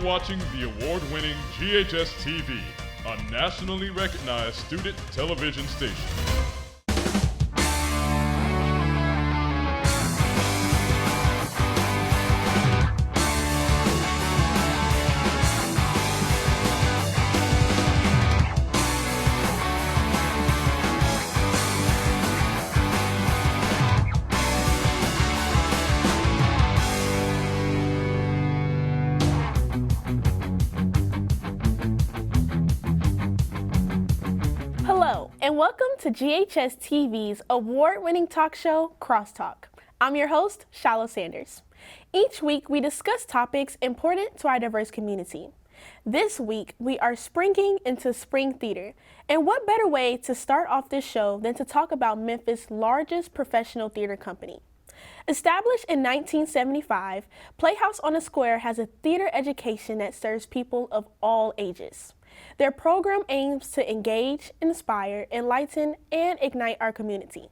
watching the award-winning GHS-TV, a nationally recognized student television station. And welcome to GHS-TV's award-winning talk show, Crosstalk. I'm your host, Shallow Sanders. Each week, we discuss topics important to our diverse community. This week, we are springing into spring theater. And what better way to start off this show than to talk about Memphis' largest professional theater company. Established in 1975, Playhouse on the Square has a theater education that serves people of all ages. Their program aims to engage, inspire, enlighten, and ignite our community.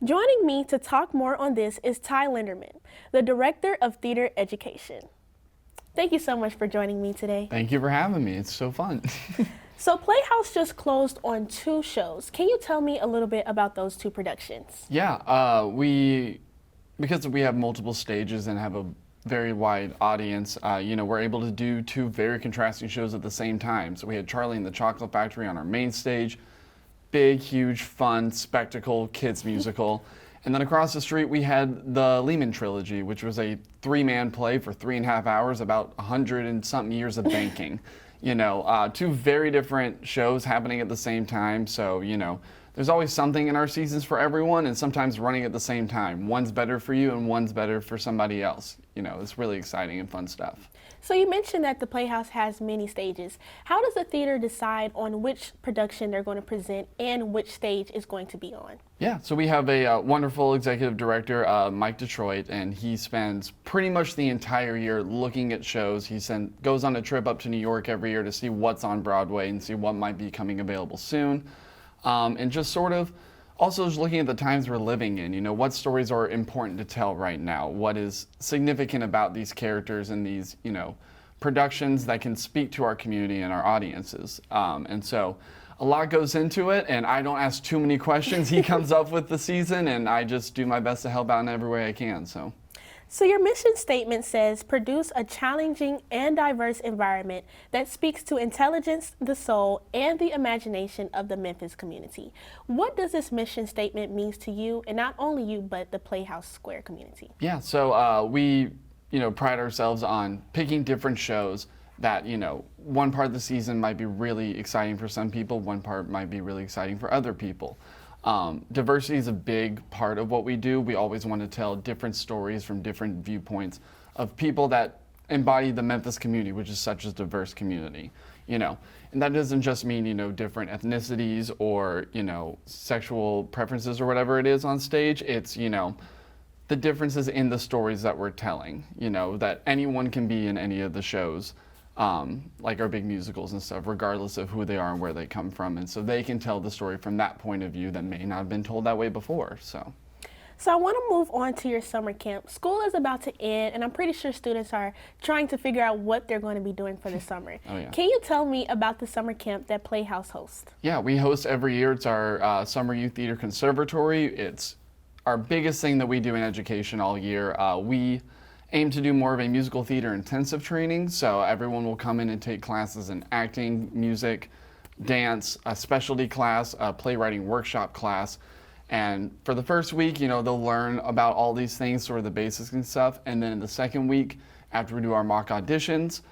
Joining me to talk more on this is Ty Lenderman, the Director of Theater Education. Thank you so much for joining me today. Thank you for having me. It's so fun. So Playhouse just closed on 2 shows. Can you tell me a little bit about those 2 productions? Yeah, because we have multiple stages and have a very wide audience, we're able to do 2 very contrasting shows at the same time. So we had Charlie and the Chocolate Factory on our main stage, big, huge, fun, spectacle, kids musical. And then across the street we had the Lehman Trilogy, which was a 3-man play for 3.5 hours about 100 and something years of banking. 2 very different shows happening at the same time. So, there's always something in our seasons for everyone, and sometimes running at the same time. One's better for you and one's better for somebody else. It's really exciting and fun stuff. So you mentioned that the Playhouse has many stages. How does the theater decide on which production they're going to present and which stage is going to be on? Yeah, so we have a wonderful executive director, Mike Detroit, and he spends pretty much the entire year looking at shows. He goes on a trip up to New York every year to see what's on Broadway and see what might be coming available soon. And just sort of also just looking at the times we're living in, what stories are important to tell right now? What is significant about these characters and these, productions that can speak to our community and our audiences? And so a lot goes into it, and I don't ask too many questions. He comes up with the season, and I just do my best to help out in every way I can, So your mission statement says, produce a challenging and diverse environment that speaks to intelligence, the soul, and the imagination of the Memphis community. What does this mission statement mean to you, and not only you, but the Playhouse Square community? Yeah, so we, pride ourselves on picking different shows that, one part of the season might be really exciting for some people, one part might be really exciting for other people. Diversity is a big part of what we do. We always want to tell different stories from different viewpoints of people that embody the Memphis community, which is such a diverse community, And that doesn't just mean, different ethnicities or, sexual preferences or whatever it is on stage. It's, the differences in the stories that we're telling, that anyone can be in any of the shows. Like our big musicals and stuff, regardless of who they are and where they come from. And so they can tell the story from that point of view that may not have been told that way before. So I want to move on to your summer camp. School is about to end, and I'm pretty sure students are trying to figure out what they're going to be doing for the summer. Oh, yeah. Can you tell me about the summer camp that Playhouse hosts? Yeah, we host every year. It's our Summer Youth Theater Conservatory. It's our biggest thing that we do in education all year. We aim to do more of a musical theater intensive training, so everyone will come in and take classes in acting, music, dance, a specialty class, a playwriting workshop class. And for the first week, they'll learn about all these things, sort of the basics and stuff. And then in the second week, after we do our mock auditions,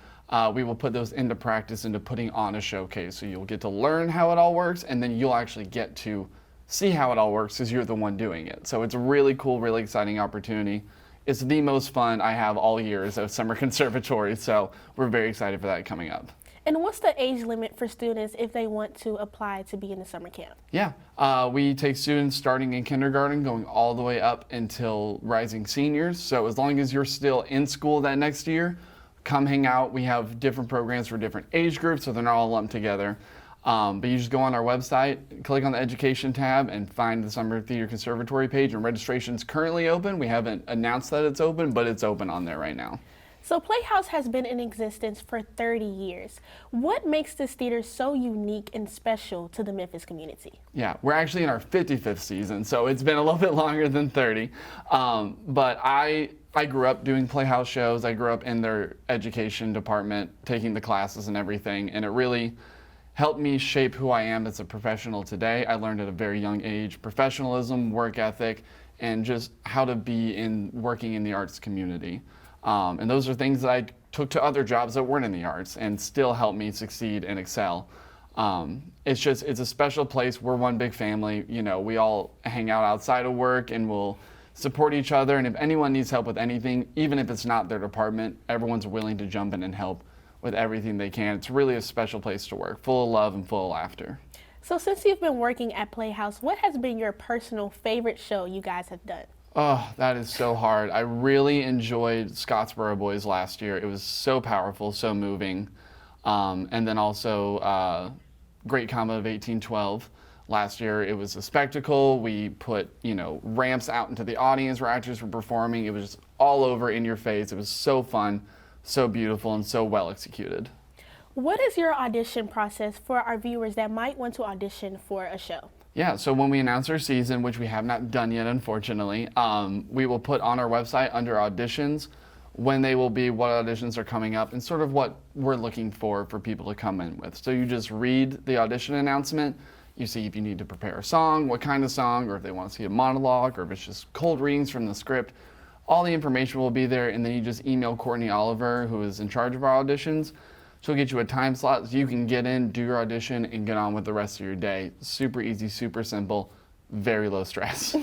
we will put those into practice, into putting on a showcase. So you'll get to learn how it all works, and then you'll actually get to see how it all works because you're the one doing it. So it's a really cool, really exciting opportunity. It's the most fun I have all year as a summer conservatory, so we're very excited for that coming up. And what's the age limit for students if they want to apply to be in the summer camp? Yeah, we take students starting in kindergarten, going all the way up until rising seniors. So as long as you're still in school that next year, come hang out. We have different programs for different age groups, so they're not all lumped together. But you just go on our website, click on the education tab, and find the Summer Theater Conservatory page, and registration's currently open. We haven't announced that it's open, but it's open on there right now. So Playhouse has been in existence for 30 years. What makes this theater so unique and special to the Memphis community? Yeah, we're actually in our 55th season, so it's been a little bit longer than 30. But I grew up doing Playhouse shows. I grew up in their education department, taking the classes and everything, and it really helped me shape who I am as a professional today. I learned at a very young age professionalism, work ethic, and just how to be working in the arts community. And those are things that I took to other jobs that weren't in the arts and still helped me succeed and excel. It's a special place. We're one big family. You know, we all hang out outside of work and we'll support each other. And if anyone needs help with anything, even if it's not their department, everyone's willing to jump in and help with everything they can. It's really a special place to work, full of love and full of laughter. So since you've been working at Playhouse, what has been your personal favorite show you guys have done? Oh, that is so hard. I really enjoyed Scottsboro Boys last year. It was so powerful, so moving. And then also Great Combo of 1812. Last year, it was a spectacle. We put, ramps out into the audience where actors were performing. It was just all over in your face. It was so fun, so beautiful, and so well executed. What is your audition process for our viewers that might want to audition for a show? Yeah, so when we announce our season, which we have not done yet, unfortunately, we will put on our website under auditions when they will be, what auditions are coming up, and sort of what we're looking for people to come in with. So you just read the audition announcement, you see if you need to prepare a song, what kind of song, or if they want to see a monologue, or if it's just cold readings from the script. All the information will be there, and then you just email Courtney Oliver, who is in charge of our auditions. She'll get you a time slot so you can get in, do your audition, and get on with the rest of your day. Super easy, super simple, very low stress.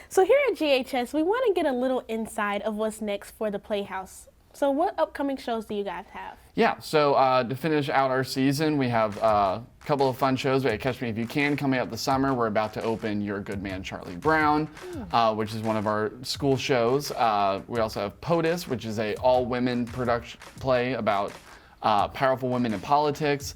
So here at GHS, we want to get a little insight of what's next for the Playhouse. So what upcoming shows do you guys have? Yeah, so to finish out our season, we have a couple of fun shows. We have Catch Me If You Can coming up this summer. We're about to open You're a Good Man, Charlie Brown, which is one of our school shows. We also have POTUS, which is a all-women production play about powerful women in politics.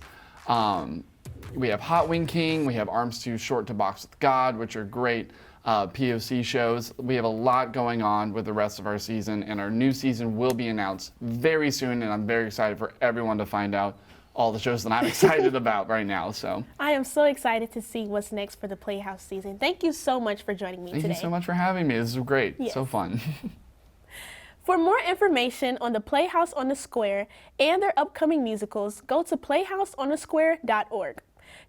We have Hot Wing King, we have Arms Too Short to Box with God, which are great POC shows. We have a lot going on with the rest of our season, and our new season will be announced very soon, and I'm very excited for everyone to find out all the shows that I'm excited about right now. So I am so excited to see what's next for the Playhouse season. Thank you so much for joining me today. Thank you so much for having me. This is great. Yes. So fun. For more information on the Playhouse on the Square and their upcoming musicals, go to playhouseonthesquare.org.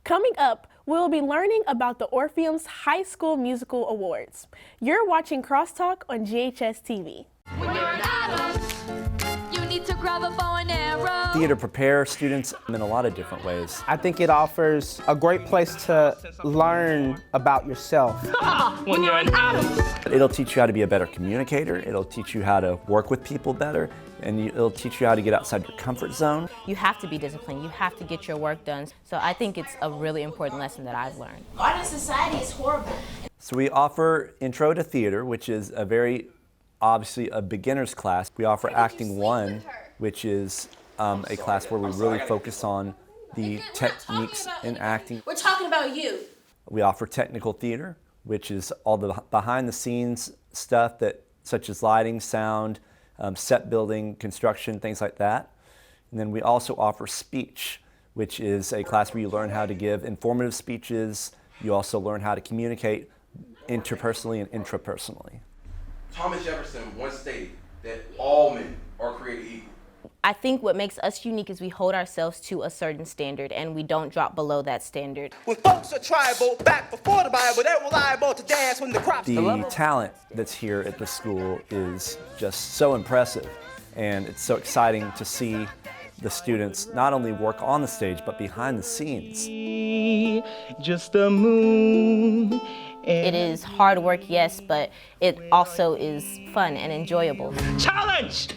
Coming up, we'll be learning about the Orpheum's High School Musical Awards. You're watching Crosstalk on GHS-TV. When you're an adult, you need to grab a bow and arrow. Theater prepares students in a lot of different ways. I think it offers a great place to learn about yourself. When you're an adult. It'll teach you how to be a better communicator. It'll teach you how to work with people better. And it'll teach you how to get outside your comfort zone. You have to be disciplined. You have to get your work done. So I think it's a really important lesson that I've learned. Art in society is horrible. So we offer Intro to Theater, which is a very, obviously a beginner's class. We offer Acting 1, which is a class where we really focus on the techniques in acting. We're talking about you. We offer Technical Theater, which is all the behind the scenes stuff such as lighting, sound, set building, construction, things like that. And then we also offer Speech, which is a class where you learn how to give informative speeches. You also learn how to communicate interpersonally and intrapersonally. Thomas Jefferson once stated that all men are created equal. I think what makes us unique is we hold ourselves to a certain standard and we don't drop below that standard. When folks are tribal, back before the Bible, they were liable to dance when the crops. The talent that's here at the school is just so impressive, and it's so exciting to see the students not only work on the stage, but behind the scenes. Just a moon. It is hard work, yes, but it also is fun and enjoyable. Challenge!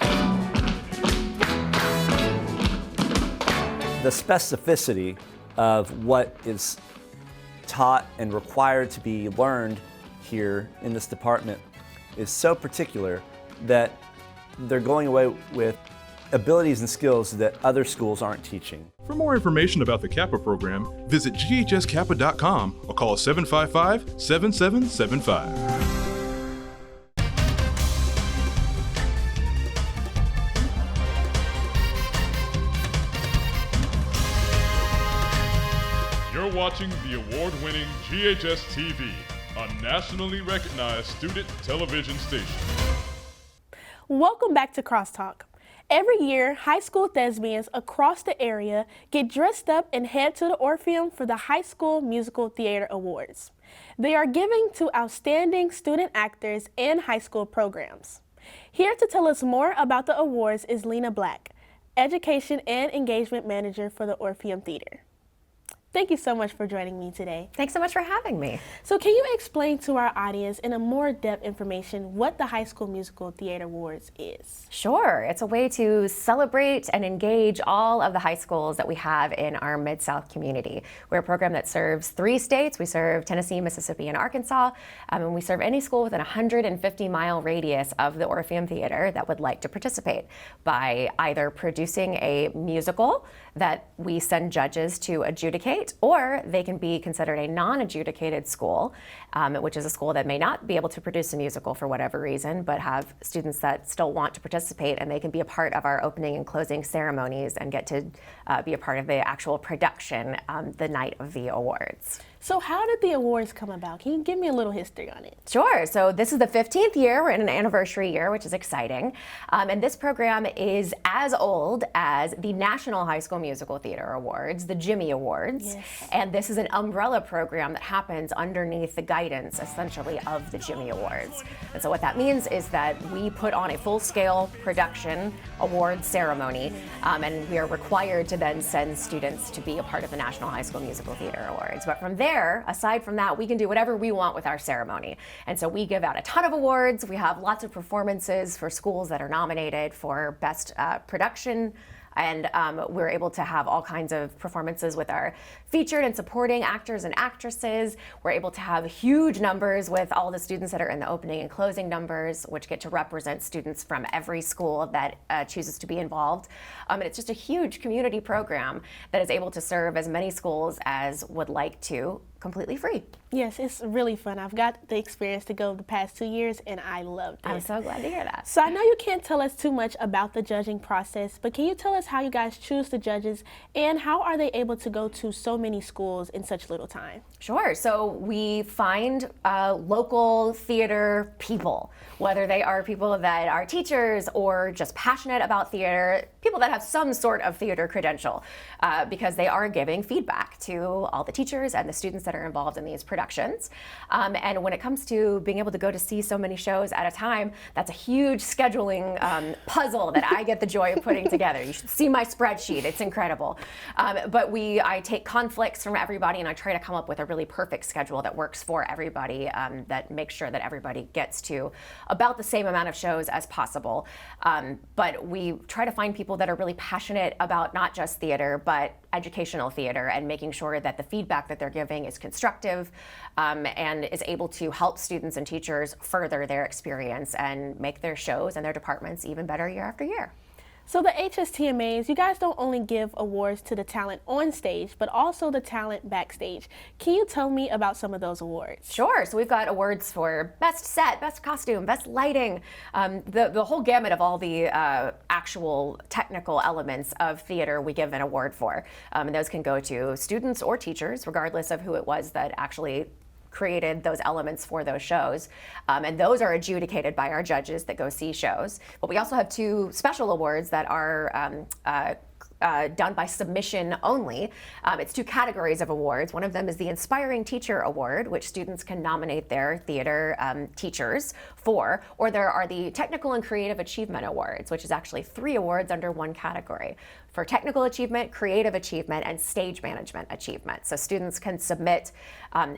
The specificity of what is taught and required to be learned here in this department is so particular that they're going away with abilities and skills that other schools aren't teaching. For more information about the Kappa program, visit ghskappa.com or call 755-7775. watching the award-winning GHS-TV, a nationally recognized student television station. Welcome back to Crosstalk. Every year, high school thespians across the area get dressed up and head to the Orpheum for the High School Musical Theater Awards. They are given to outstanding student actors and high school programs. Here to tell us more about the awards is Lena Black, Education and Engagement Manager for the Orpheum Theater. Thank you so much for joining me today. Thanks so much for having me. So can you explain to our audience in a more depth information what the High School Musical Theater Awards is? Sure. It's a way to celebrate and engage all of the high schools that we have in our Mid-South community. We're a program that serves 3 states. We serve Tennessee, Mississippi, and Arkansas. And we serve any school within a 150-mile radius of the Orpheum Theater that would like to participate by either producing a musical that we send judges to adjudicate, or they can be considered a non-adjudicated school, which is a school that may not be able to produce a musical for whatever reason, but have students that still want to participate, and they can be a part of our opening and closing ceremonies and get to be a part of the actual production the night of the awards. So how did the awards come about? Can you give me a little history on it? Sure. So this is the 15th year. We're in an anniversary year, which is exciting. And this program is as old as the National High School Musical Theater Awards, the Jimmy Awards. Yes. And this is an umbrella program that happens underneath the guidance, essentially, of the Jimmy Awards. And so what that means is that we put on a full-scale production award ceremony, and we are required to then send students to be a part of the National High School Musical Theater Awards. But from there, aside from that, we can do whatever we want with our ceremony. And so we give out a ton of awards. We have lots of performances for schools that are nominated for Best Production. And we're able to have all kinds of performances with our featured and supporting actors and actresses. We're able to have huge numbers with all the students that are in the opening and closing numbers, which get to represent students from every school that chooses to be involved. And it's just a huge community program that is able to serve as many schools as would like to, completely free. Yes, it's really fun. I've got the experience to go the past 2 years, and I loved it. I'm so glad to hear that. So I know you can't tell us too much about the judging process, but can you tell us how you guys choose the judges, and how are they able to go to so many schools in such little time? Sure. So we find local theater people, whether they are people that are teachers or just passionate about theater, people that have some sort of theater credential, because they are giving feedback to all the teachers and the students that are involved in these productions. And when it comes to being able to go to see so many shows at a time, that's a huge scheduling puzzle that I get the joy of putting together. You should see my spreadsheet. It's incredible. But I take conflicts from everybody, and I try to come up with a really perfect schedule that works for everybody, that makes sure that everybody gets to about the same amount of shows as possible. But we try to find people that are really passionate about not just theater, but educational theater, and making sure that the feedback that they're giving is constructive and is able to help students and teachers further their experience and make their shows and their departments even better year after year. So the HSTMAs, you guys don't only give awards to the talent on stage, but also the talent backstage. Can you tell me about some of those awards? Sure. So we've got awards for best set, best costume, best lighting, the whole gamut of all the actual technical elements of theater we give an award for. And those can go to students or teachers, regardless of who it was that actually created those elements for those shows. And those are adjudicated by our judges that go see shows. But we also have 2 special awards that are done by submission only. It's 2 categories of awards. One of them is the Inspiring Teacher Award, which students can nominate their theater teachers for, or there are the Technical and Creative Achievement Awards, which is actually 3 awards under one category. For technical achievement, creative achievement, and stage management achievement. So students can submit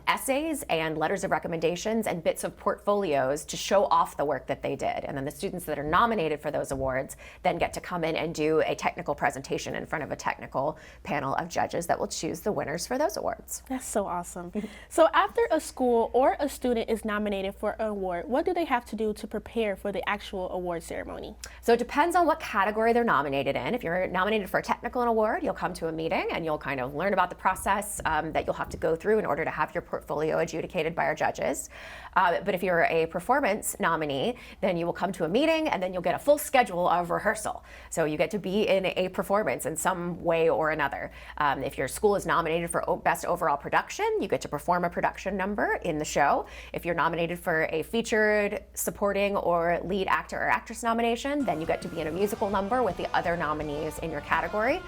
essays and letters of recommendations and bits of portfolios to show off the work that they did. And then the students that are nominated for those awards then get to come in and do a technical presentation in front of a technical panel of judges that will choose the winners for those awards. That's so awesome. So after a school or a student is nominated for an award, what do they have to do to prepare for the actual award ceremony? So it depends on what category they're nominated in. If you're nominated for a technical award, you'll come to a meeting and you'll kind of learn about the process that you'll have to go through in order to have your portfolio adjudicated by our judges. But if you're a performance nominee, then you will come to a meeting and then you'll get a full schedule of rehearsal. So you get to be in a performance performance in some way or another. If your school is nominated for Best Overall Production, you get to perform a production number in the show. If you're nominated for a featured, supporting, or lead actor or actress nomination, then you get to be in a musical number with the other nominees in your category.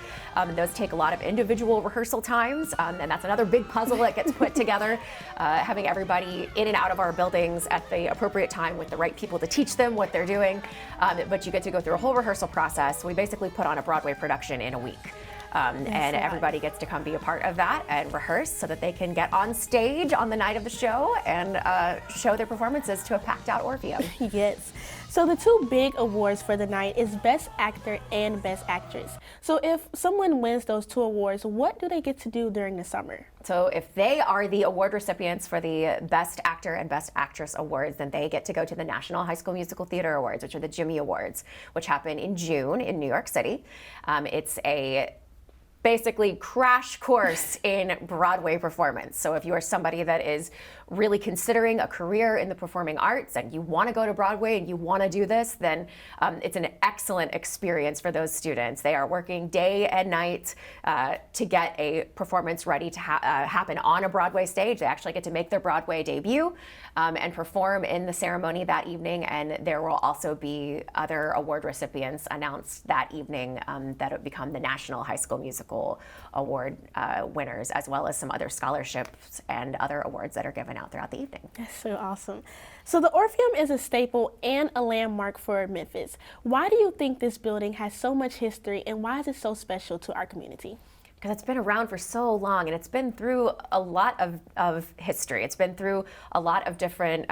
Those take a lot of individual rehearsal times, and that's another big puzzle that gets put together, having everybody in and out of our buildings at the appropriate time with the right people to teach them what they're doing. But you get to go through a whole rehearsal process. We basically put on a Broadway production in a week. And everybody gets to come be a part of that and rehearse so that they can get on stage on the night of the show and show their performances to a packed out Orpheum. Yes. So the two big awards for the night is Best Actor and Best Actress. So if someone wins those two awards, what do they get to do during the summer? So if they are the award recipients for the Best Actor and Best Actress awards, then they get to go to the National High School Musical Theater Awards, which are the Jimmy Awards, which happen in June in New York City. It's a basically crash course in Broadway performance. So if you are somebody that is really considering a career in the performing arts and you want to go to Broadway and you want to do this, then it's an excellent experience for those students. They are working day and night to get a performance ready to happen on a Broadway stage. They actually get to make their Broadway debut and perform in the ceremony that evening. And there will also be other award recipients announced that evening that will become the National High School Musical Award winners, as well as some other scholarships and other awards that are given out throughout the evening. That's so awesome. So the Orpheum is a staple and a landmark for Memphis. Why do you think this building has so much history, and why is it so special to our community? Because it's been around for so long, and it's been through a lot of history. It's been through a lot of different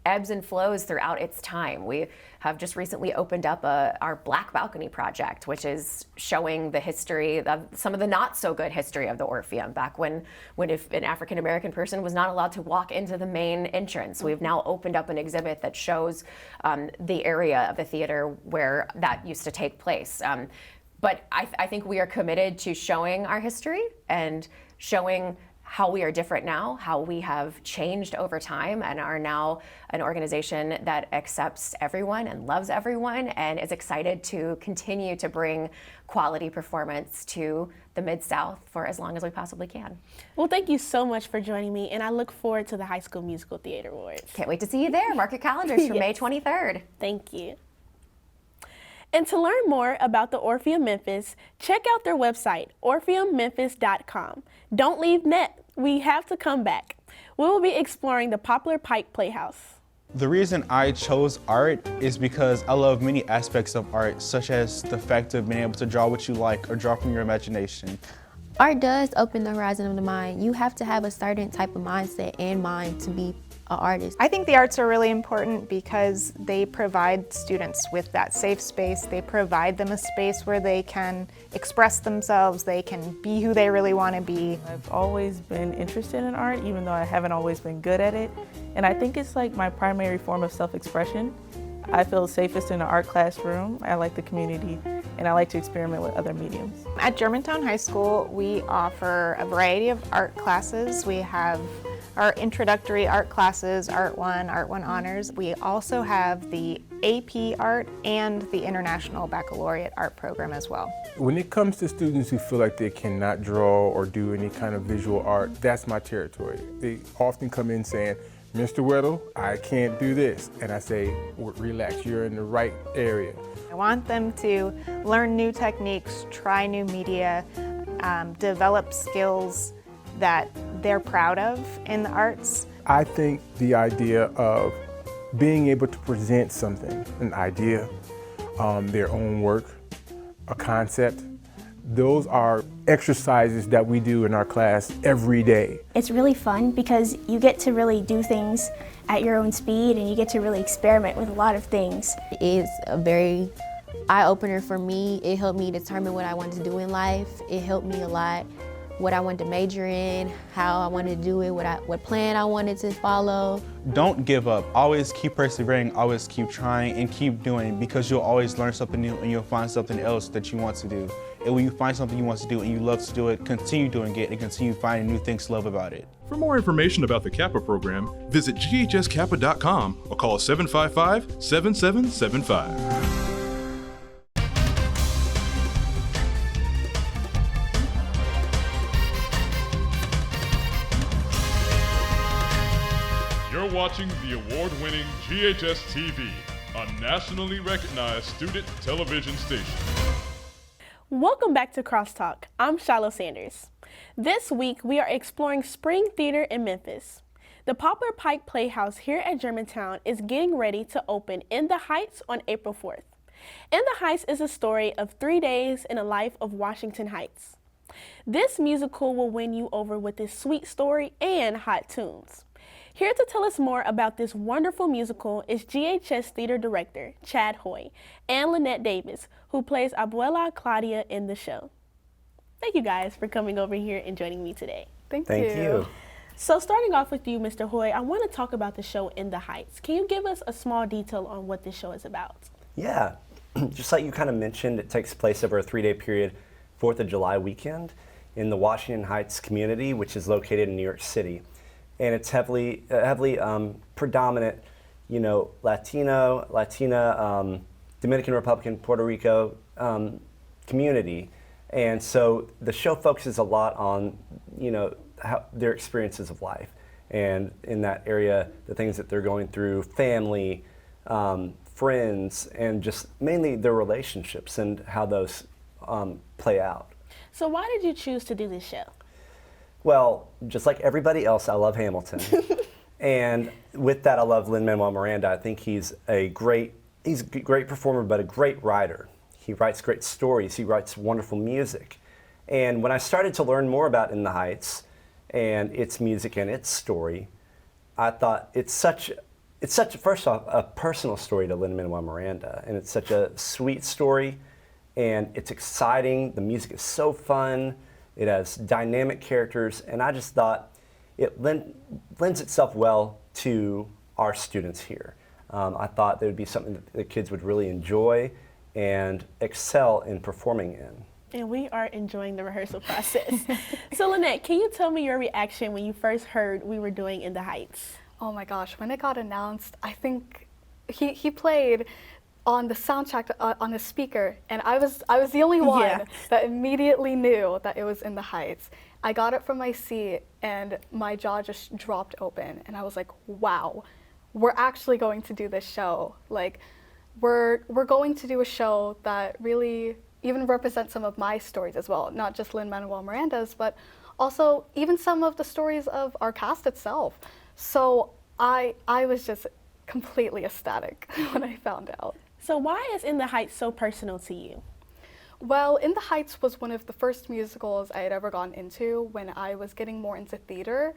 ebbs and flows throughout its time. We have just recently opened up our Black Balcony project, which is showing the history of some of the not so good history of the Orpheum, back when if an African American person was not allowed to walk into the main entrance. We've now opened up an exhibit that shows the area of the theater where that used to take place. But I think we are committed to showing our history and showing how we are different now, how we have changed over time and are now an organization that accepts everyone and loves everyone and is excited to continue to bring quality performance to the Mid-South for as long as we possibly can. Well, thank you so much for joining me, and I look forward to the High School Musical Theater Awards. Can't wait to see you there. Mark your calendars for May 23rd. Thank you. And to learn more about the Orpheum Memphis, check out their website, orpheummemphis.com. Don't leave Net. We have to come back. We will be exploring the popular Pike Playhouse. The reason I chose art is because I love many aspects of art, such as the fact of being able to draw what you like or draw from your imagination. Art does open the horizon of the mind. You have to have a certain type of mindset and mind to be an artist. I think the arts are really important because they provide students with that safe space. They provide them a space where they can express themselves, they can be who they really want to be. I've always been interested in art, even though I haven't always been good at it. And I think it's like my primary form of self-expression. I feel safest in an art classroom. I like the community, and I like to experiment with other mediums. At Germantown High School, we offer a variety of art classes. We have our introductory art classes, Art 1, Art 1 Honors. We also have the AP Art and the International Baccalaureate Art program as well. When it comes to students who feel like they cannot draw or do any kind of visual art, that's my territory. They often come in saying, Mr. Weddle, I can't do this. And I say, relax, you're in the right area. I want them to learn new techniques, try new media, develop skills that they're proud of in the arts. I think the idea of being able to present something, an idea, their own work, a concept, those are exercises that we do in our class every day. It's really fun because you get to really do things at your own speed and you get to really experiment with a lot of things. It's a very eye-opener for me. It helped me determine what I wanted to do in life. It helped me a lot what I wanted to major in, how I wanted to do it, what plan I wanted to follow. Don't give up. Always keep persevering, always keep trying and keep doing, because you'll always learn something new and you'll find something else that you want to do. And when you find something you want to do and you love to do it, continue doing it and continue finding new things to love about it. For more information about the Kappa program, visit ghskappa.com or call 755-7775. You're watching the award-winning GHS-TV, a nationally recognized student television station. Welcome back to Crosstalk. I'm Shiloh Sanders. This week, we are exploring spring theater in Memphis. The Poplar Pike Playhouse here at Germantown is getting ready to open In the Heights on April 4th. In the Heights is a story of 3 days in the life of Washington Heights. This musical will win you over with its sweet story and hot tunes. Here to tell us more about this wonderful musical is GHS Theater Director Chad Hoy and Lynette Davis, who plays Abuela Claudia in the show. Thank you guys for coming over here and joining me today. Thank you. So starting off with you, Mr. Hoy, I want to talk about the show In the Heights. Can you give us a small detail on what this show is about? Yeah, just like you kind of mentioned, it takes place over a 3-day period, 4th of July weekend, in the Washington Heights community, which is located in New York City. And it's heavily predominant, Latina, Dominican Republican, Puerto Rico community. And so the show focuses a lot on, how their experiences of life. And in that area, the things that they're going through, family, friends, and just mainly their relationships and how those play out. So why did you choose to do this show? Well, just like everybody else, I love Hamilton. And with that, I love Lin-Manuel Miranda. I think he's a great performer, but a great writer. He writes great stories. He writes wonderful music. And when I started to learn more about In the Heights and its music and its story, I thought it's such first off, a personal story to Lin-Manuel Miranda. And it's such a sweet story, and it's exciting. The music is so fun. It has dynamic characters, and I just thought it lends itself well to our students here. I thought there would be something that the kids would really enjoy and excel in performing in. And we are enjoying the rehearsal process. So Lynette, can you tell me your reaction when you first heard we were doing In the Heights? Oh my gosh, when it got announced, I think he played on the soundtrack on the speaker, and I was the only one that immediately knew that it was In the Heights. I got it from my seat and my jaw just dropped open, and I was like, wow, we're actually going to do this show. Like, we're going to do a show that really even represents some of my stories as well, not just Lin-Manuel Miranda's, but also even some of the stories of our cast itself. So I was just completely ecstatic when I found out. So why is In the Heights so personal to you? Well, In the Heights was one of the first musicals I had ever gone into when I was getting more into theater.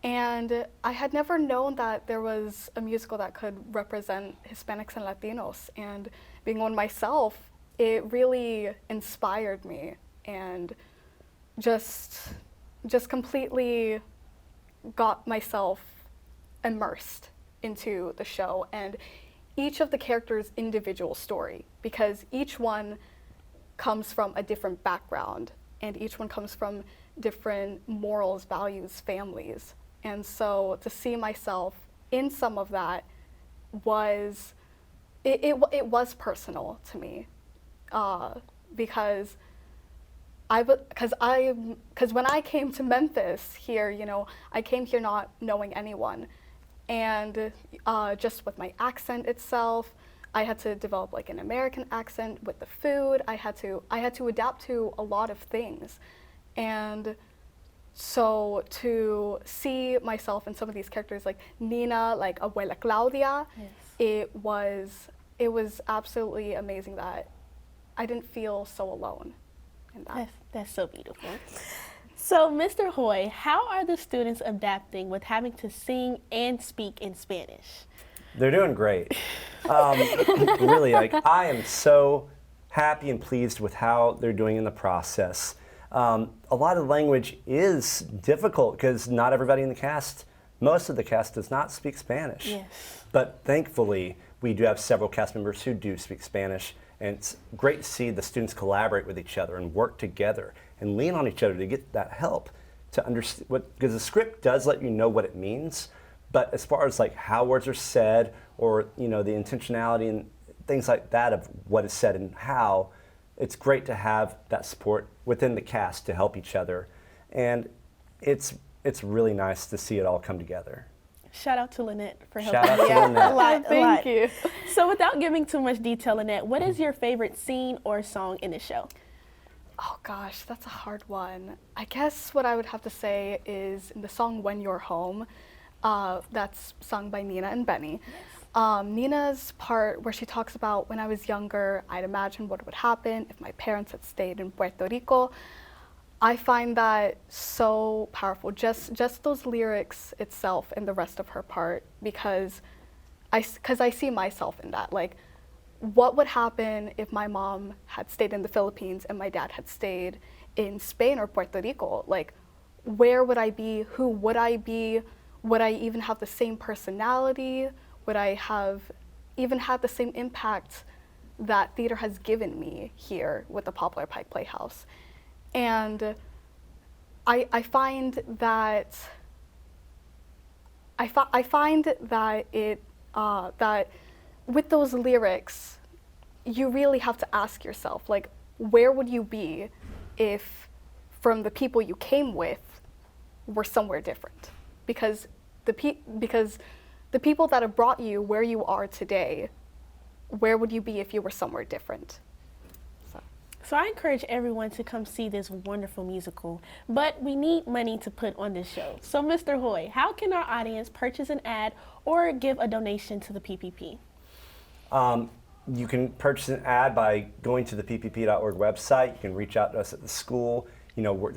And I had never known that there was a musical that could represent Hispanics and Latinos. And being one myself, it really inspired me and just completely got myself immersed into the show and each of the characters' individual story, because each one comes from a different background and each one comes from different morals, values, families. And so to see myself in some of that was, it was personal to me, because when I came to Memphis here, I came here not knowing anyone. And just with my accent itself, I had to develop like an American accent with the food. I had to adapt to a lot of things. And so to see myself in some of these characters like Nina, like Abuela Claudia, it was absolutely amazing that I didn't feel so alone in that. That's so beautiful. So, Mr. Hoy, how are the students adapting with having to sing and speak in Spanish? They're doing great. Really, I am so happy and pleased with how they're doing in the process. A lot of the language is difficult because not everybody in the cast, most of the cast does not speak Spanish. Yes. But thankfully, we do have several cast members who do speak Spanish, and it's great to see the students collaborate with each other and work together and lean on each other to get that help to understand because the script does let you know what it means, but as far as like how words are said or the intentionality and things like that of what is said and how, it's great to have that support within the cast to help each other, and it's really nice to see it all come together. Shout out to Lynette for Shout helping out me to out Lynette. a lot. Thank you. So without giving too much detail, Lynette, what is your favorite scene or song in the show? Oh gosh, that's a hard one. I guess what I would have to say is in the song When You're Home, that's sung by Nina and Benny. Nina's part where she talks about when I was younger, I'd imagine what would happen if my parents had stayed in Puerto Rico. I find that so powerful, just those lyrics itself and the rest of her part, because I see myself in that. Like, what would happen if my mom had stayed in the Philippines and my dad had stayed in Spain or Puerto Rico? Like, where would I be? Who would I be? Would I even have the same personality? Would I have even had the same impact that theater has given me here with the Poplar Pike Playhouse? And I find that that with those lyrics, you really have to ask yourself, like, where would you be if from the people you came with were somewhere different? Because the people that have brought you where you are today, where would you be if you were somewhere different? So I encourage everyone to come see this wonderful musical, but we need money to put on this show. So Mr. Hoy, how can our audience purchase an ad or give a donation to the PPP? You can purchase an ad by going to the ppp.org website. You can reach out to us at the school. You know,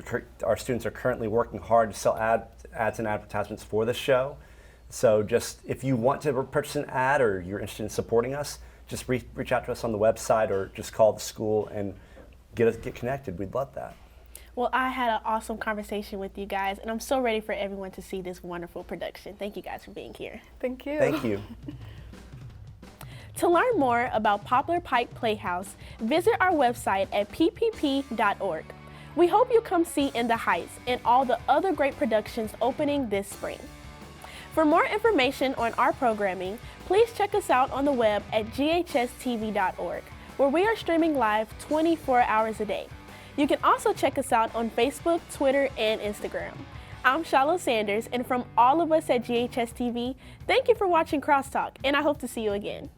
our students are currently working hard to sell ads and advertisements for the show. So just if you want to purchase an ad or you're interested in supporting us, just reach out to us on the website or just call the school and get connected. We'd love that. Well, I had an awesome conversation with you guys, and I'm so ready for everyone to see this wonderful production. Thank you guys for being here. Thank you. Thank you. To learn more about Poplar Pike Playhouse, visit our website at ppp.org. We hope you come see In the Heights and all the other great productions opening this spring. For more information on our programming, please check us out on the web at GHS-TV.org, where we are streaming live 24 hours a day. You can also check us out on Facebook, Twitter, and Instagram. I'm Shallow Sanders, and from all of us at GHS-TV, thank you for watching Crosstalk, and I hope to see you again.